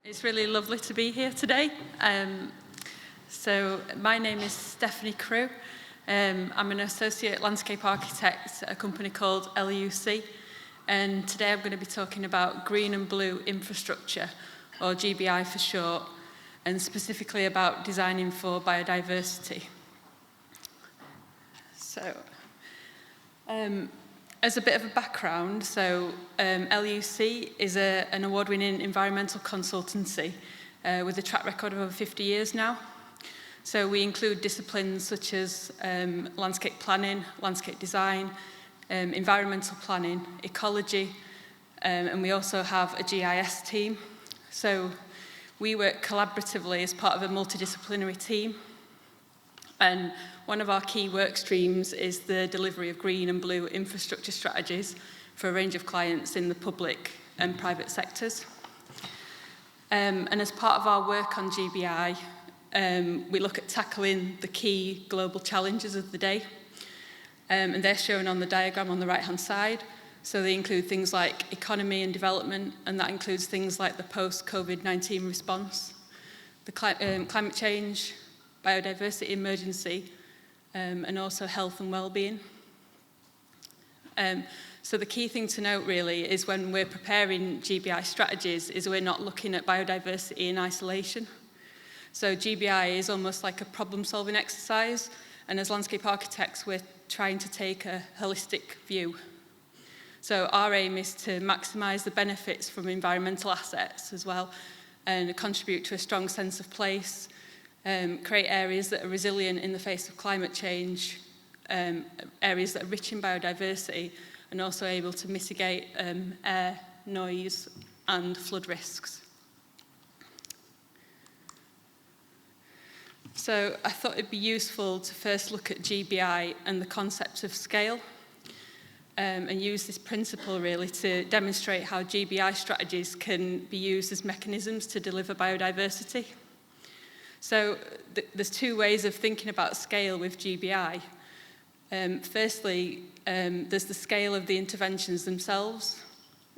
It's really lovely to be here today. So my name is Stephanie Crewe. I'm an associate landscape architect at a company called LUC, and today I'm going to be talking about green and blue infrastructure, or GBI for short, and specifically about designing for biodiversity. So, as a bit of a background, LUC is an award-winning environmental consultancy with a track record of over 50 years now. So we include disciplines such as landscape planning, landscape design, environmental planning, ecology, and we also have a GIS team. So we work collaboratively as part of a multidisciplinary team. And one of our key work streams is the delivery of green and blue infrastructure strategies for a range of clients in the public and private sectors. And as part of our work on GBI, we look at tackling the key global challenges of the day. And they're shown on the diagram on the right-hand side. So they include things like economy and development, and that includes things like the post-COVID-19 response, the climate change, biodiversity emergency, and also health and well-being. So the key thing to note really is when we're preparing GBI strategies is we're not looking at biodiversity in isolation. So GBI is almost like a problem-solving exercise, and as landscape architects we're trying to take a holistic view. So our aim is to maximise the benefits from environmental assets as well, and contribute to a strong sense of place, create areas that are resilient in the face of climate change, areas that are rich in biodiversity, and also able to mitigate air, noise, and flood risks. So I thought it'd be useful to first look at GBI and the concept of scale, and use this principle really to demonstrate how GBI strategies can be used as mechanisms to deliver biodiversity. So there's two ways of thinking about scale with GBI. Firstly, there's the scale of the interventions themselves.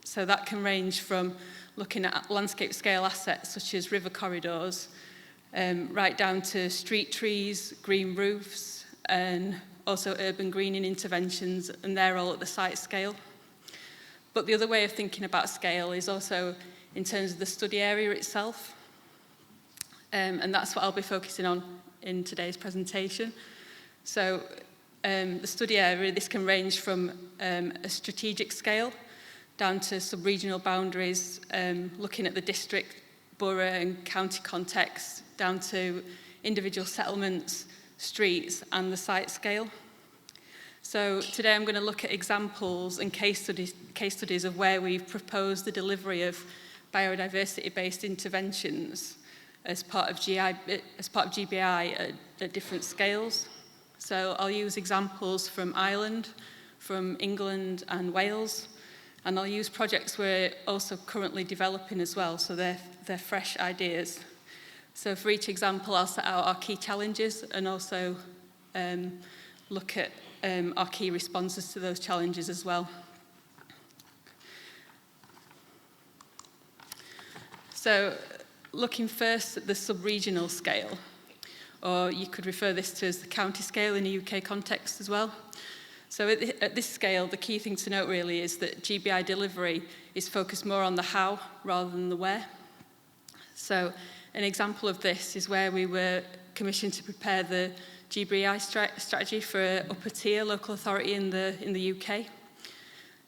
So that can range from looking at landscape scale assets such as river corridors, right down to street trees, green roofs, and also urban greening interventions, and they're all at the site scale. But the other way of thinking about scale is also in terms of the study area itself. And that's what I'll be focusing on in today's presentation. So the study area, this can range from a strategic scale down to sub-regional boundaries, looking at the district, borough and county context, down to individual settlements, streets and the site scale. So today I'm going to look at examples and case studies of where we've proposed the delivery of biodiversity-based interventions as part of GBI at different scales. So I'll use examples from Ireland, from England and Wales, and I'll use projects we're also currently developing as well, so they're fresh ideas. So for each example I'll set out our key challenges and also look at our key responses to those challenges as well. So looking first at the sub-regional scale, or you could refer this to as the county scale in a UK context as well. So at this scale, the key thing to note really is that GBI delivery is focused more on the how rather than the where. So an example of this is where we were commissioned to prepare the GBI strategy for an upper tier local authority in the UK.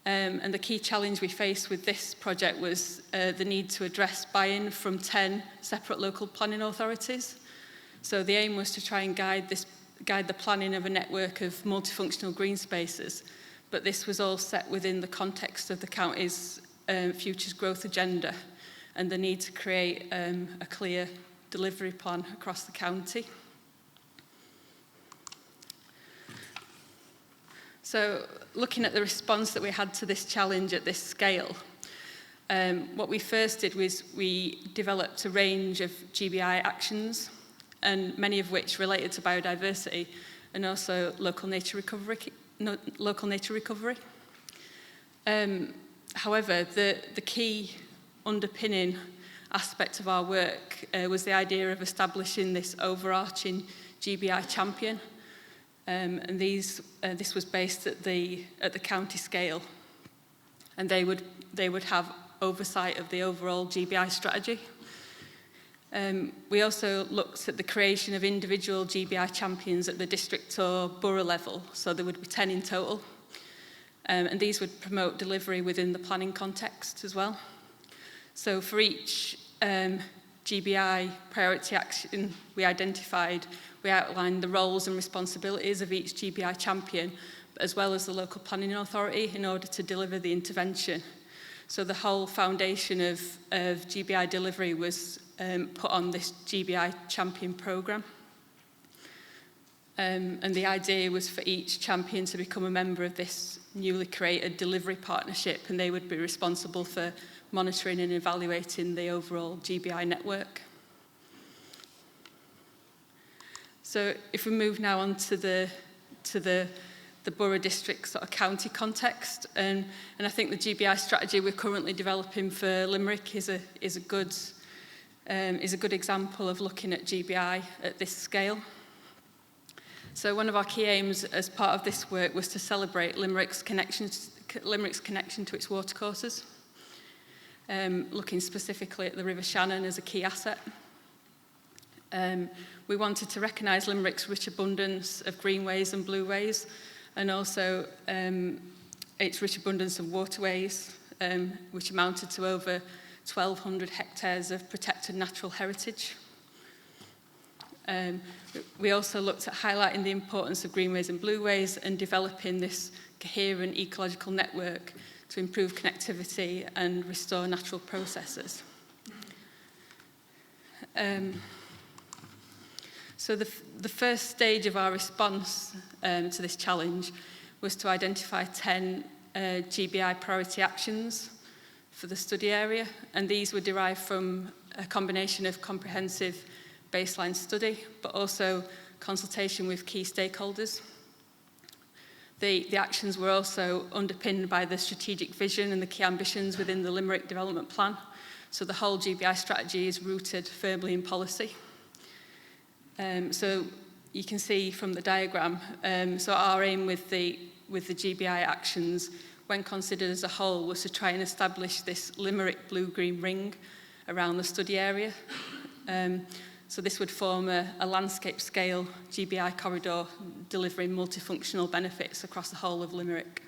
And the key challenge we faced with this project was the need to address buy-in from 10 separate local planning authorities. So the aim was to try and guide the planning of a network of multifunctional green spaces, but this was all set within the context of the county's futures growth agenda and the need to create a clear delivery plan across the county. So looking at the response that we had to this challenge at this scale, what we first did was we developed a range of GBI actions, and many of which related to biodiversity and also local nature recovery. However, the key underpinning aspect of our work was the idea of establishing this overarching GBI champion. And this was based at the county scale, and they would have oversight of the overall GBI strategy. We also looked at the creation of individual GBI champions at the district or borough level, so there would be 10 in total. And these would promote delivery within the planning context as well. So for each GBI priority action we outlined the roles and responsibilities of each GBI champion, as well as the local planning authority in order to deliver the intervention. So the whole foundation of GBI delivery was put on this GBI champion programme. And the idea was for each champion to become a member of this newly created delivery partnership, and they would be responsible for monitoring and evaluating the overall GBI network. So if we move now on to the borough district sort of county context, and I think the GBI strategy we're currently developing for Limerick is a good example of looking at GBI at this scale. So one of our key aims as part of this work was to celebrate Limerick's connection to its watercourses, looking specifically at the River Shannon as a key asset. We wanted to recognise Limerick's rich abundance of greenways and blueways, and also its rich abundance of waterways, which amounted to over 1,200 hectares of protected natural heritage. We also looked at highlighting the importance of greenways and blueways and developing this coherent ecological network to improve connectivity and restore natural processes. So the first stage of our response to this challenge was to identify 10 GBI priority actions for the study area, and these were derived from a combination of comprehensive baseline study, but also consultation with key stakeholders. The actions were also underpinned by the strategic vision and the key ambitions within the Limerick Development Plan, so the whole GBI strategy is rooted firmly in policy. So you can see from the diagram, so our aim with the GBI actions, when considered as a whole, was to try and establish this Limerick BlueGreen ring around the study area. So this would form a landscape-scale GBI corridor delivering multifunctional benefits across the whole of Limerick.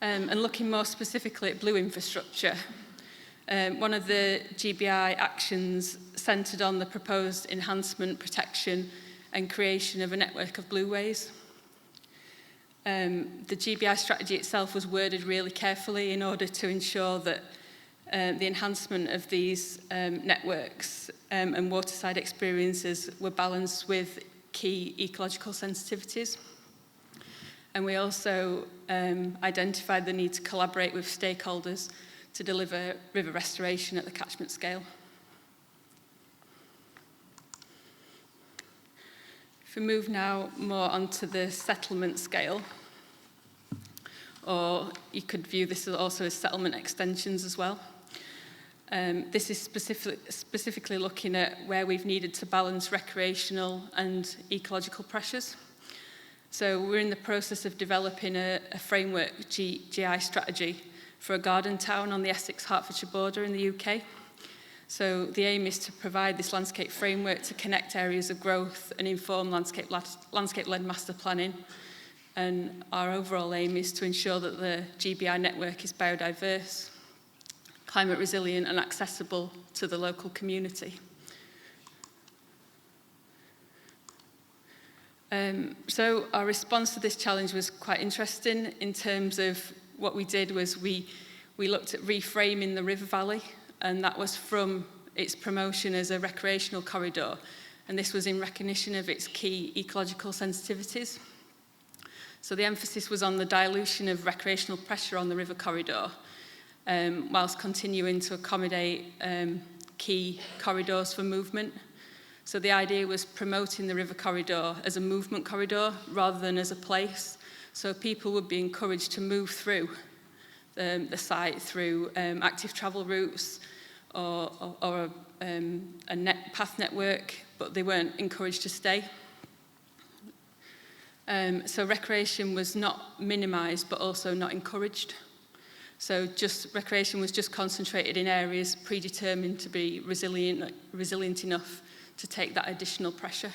And looking more specifically at blue infrastructure, one of the GBI actions centred on the proposed enhancement, protection and creation of a network of blueways. The GBI strategy itself was worded really carefully in order to ensure that the enhancement of these networks and waterside experiences were balanced with key ecological sensitivities. And we also identified the need to collaborate with stakeholders to deliver river restoration at the catchment scale. If we move now more onto the settlement scale, or you could view this also as settlement extensions as well. This is specifically looking at where we've needed to balance recreational and ecological pressures. So we're in the process of developing a framework GI strategy for a garden town on the Essex-Hertfordshire border in the UK. So the aim is to provide this landscape framework to connect areas of growth and inform landscape-led master planning. And our overall aim is to ensure that the GBI network is biodiverse, climate resilient and accessible to the local community. So our response to this challenge was quite interesting in terms of what we did was we looked at reframing the river valley, and that was from its promotion as a recreational corridor, and this was in recognition of its key ecological sensitivities. So the emphasis was on the dilution of recreational pressure on the river corridor, whilst continuing to accommodate key corridors for movement. So the idea was promoting the river corridor as a movement corridor rather than as a place. So people would be encouraged to move through the site through active travel routes or a path network, but they weren't encouraged to stay. So recreation was not minimised, but also not encouraged. So recreation was just concentrated in areas predetermined to be resilient enough to take that additional pressure.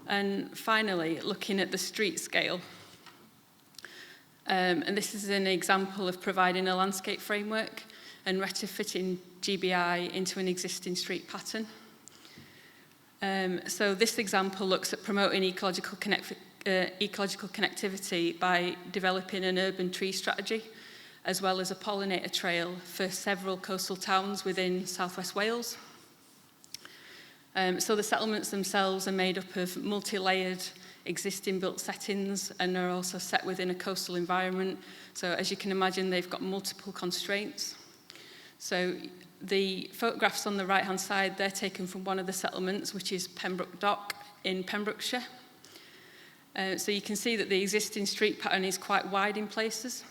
And finally, looking at the street scale. And this is an example of providing a landscape framework and retrofitting GBI into an existing street pattern. So this example looks at promoting ecological connectivity by developing an urban tree strategy, as well as a pollinator trail for several coastal towns within southwest Wales. So the settlements themselves are made up of multi-layered existing built settings and are also set within a coastal environment. So as you can imagine, they've got multiple constraints. So the photographs on the right-hand side, they're taken from one of the settlements, which is Pembroke Dock in Pembrokeshire. So you can see that the existing street pattern is quite wide in places.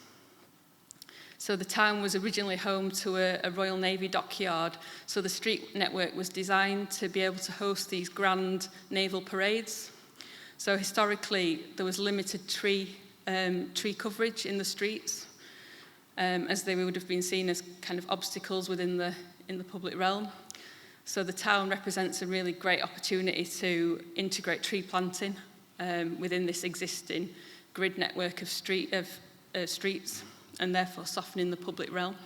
So the town was originally home to a Royal Navy dockyard, so the street network was designed to be able to host these grand naval parades. So historically, there was limited tree coverage in the streets, as they would have been seen as kind of obstacles in the public realm. So the town represents a really great opportunity to integrate tree planting within this existing grid network of streets, and therefore softening the public realm.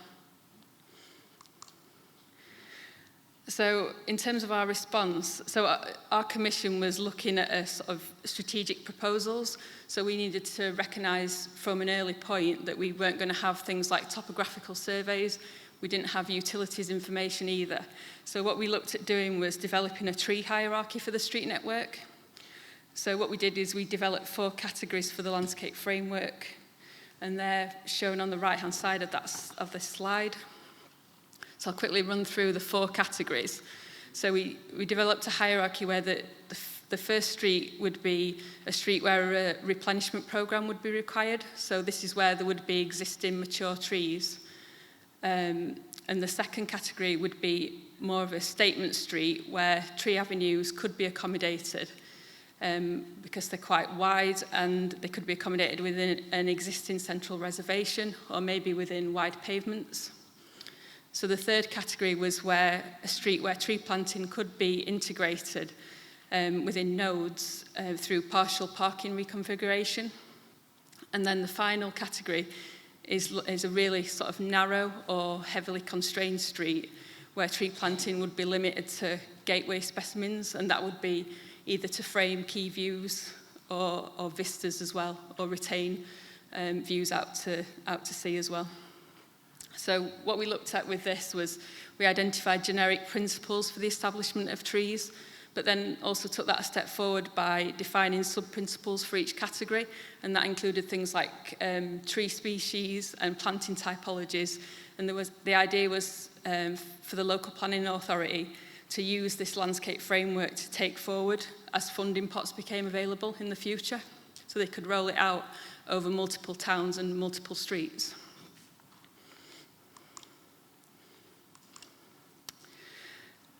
So in terms of our response, so our commission was looking at a sort of strategic proposals. So we needed to recognise from an early point that we weren't going to have things like topographical surveys. We didn't have utilities information either. So what we looked at doing was developing a tree hierarchy for the street network. So what we did is we developed 4 categories for the landscape framework, and they're shown on the right-hand side of this slide. So I'll quickly run through the 4 categories. So we developed a hierarchy where the first street would be a street where a replenishment program would be required. So this is where there would be existing mature trees. And the second category would be more of a statement street where tree avenues could be accommodated because they're quite wide and they could be accommodated within an existing central reservation or maybe within wide pavements. So the third category was a street where tree planting could be integrated within nodes through partial parking reconfiguration. And then the final category is a really sort of narrow or heavily constrained street where tree planting would be limited to gateway specimens, and that would be either to frame key views or vistas as well, or retain views out to sea as well. So what we looked at with this was we identified generic principles for the establishment of trees, but then also took that a step forward by defining sub-principles for each category, and that included things like tree species and planting typologies. And the idea was for the local planning authority to use this landscape framework to take forward as funding pots became available in the future, so they could roll it out over multiple towns and multiple streets.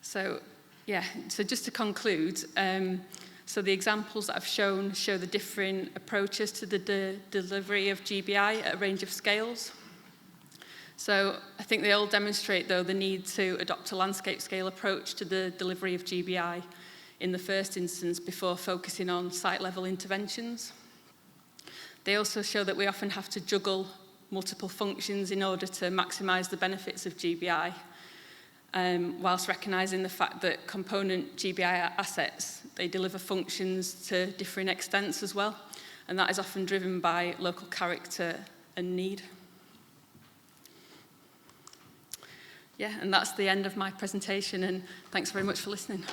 So just to conclude, so the examples that I've shown show the different approaches to the delivery of GBI at a range of scales. So I think they all demonstrate, though, the need to adopt a landscape scale approach to the delivery of GBI in the first instance before focusing on site-level interventions. They also show that we often have to juggle multiple functions in order to maximise the benefits of GBI, whilst recognising the fact that component GBI assets, they deliver functions to differing extents as well, and that is often driven by local character and need. Yeah, and that's the end of my presentation, and thanks very much for listening.